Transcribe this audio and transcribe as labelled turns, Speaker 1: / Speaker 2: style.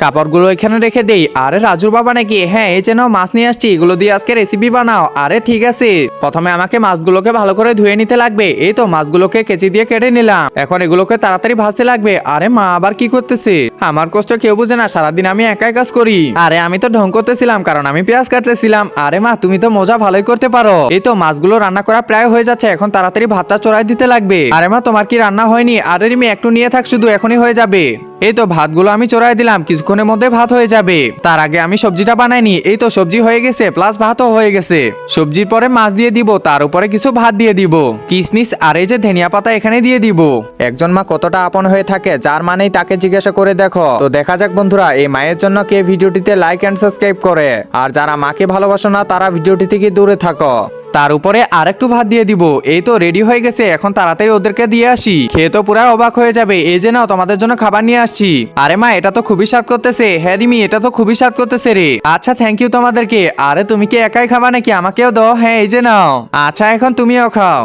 Speaker 1: কাপড়গুলো এখানে রেখে দেই। আরে রাজুর বাবা নাকি? হ্যাঁ, এই যে নাও মাছ নিয়ে আসছি, এগুলো দিয়ে আজকে রেসিপি বানাও। আরে ঠিক আছে, প্রথমে আমাকে মাছগুলোকে ভালো করে ধুয়ে নিতে লাগবে। এই তো মাছগুলোকে কেচি দিয়ে কেটে নিলাম, এখন এগুলোকে তাড়াতাড়ি ভাজতে লাগবে। আরে মা আবার কি করতেছে? আমার কষ্ট কেউ বুঝে না, সারাদিন আমি একাই কাজ করি। আরে আমি তো ঢং করতেছিলাম, কারণ আমি পেঁয়াজ কাটতেছিলাম। আরে মা তুমি তো মজা ভালোই করতে পারো। এই তো মাছগুলো রান্না করা প্রায় হয়ে যাচ্ছে, এখন তাড়াতাড়ি ভাতটা চড়াই দিতে লাগবে। আরে মা তোমার কি রান্না হয়নি? আরে রিমি একটু নিয়ে থাক, শুধু এখনই হয়ে যাবে। এই তো ভাতগুলো আমি চড়াই দিলাম, কিছুক্ষণের মধ্যে ভাত হয়ে যাবে। তার আগে আমি সবজিটা বানাইনি। এই তো সবজি হয়ে গেছে, প্লাস ভাতও হয়ে গেছে। সবজির পরে মাছ দিয়ে দিব, তার উপরে কিছু ভাত দিয়ে দিব, কিশমিশ আর এই যে ধনিয়া পাতা এখানে দিয়ে দিব। একজন মা কতটা আপন হয়ে থাকে, যার মানেই তাকে জিজ্ঞাসা করে দেখো। তো দেখা যাক বন্ধুরা, এই মায়ের জন্য কে ভিডিওটিতে লাইক এন্ড সাবস্ক্রাইব করে। আর যারা মাকে ভালোবাসো না, তারা ভিডিওটি থেকে দূরে থাকো। তার উপরে আরেকটু ভাত দিয়ে দিব। এই তো রেডি হয়ে গেছে, এখন তাড়াতাড়ি ওদেরকে দিয়ে আসি। খেয়ে তো পুরা অবাক হয়ে যাবে। এই যে নাও তোমাদের জন্য খাবার নিয়ে আসছি। আরে মা এটা তো খুবই স্বাদ করতেছে। হ্যাঁ রিমি এটা তো খুবই স্বাদ করতেছে রে। আচ্ছা থ্যাংক ইউ তোমাদেরকে। আরে তুমি কি একাই খাবা নাকি? আমাকেও দাও। হ্যাঁ এই যে নাও। আচ্ছা এখন তুমিও খাও।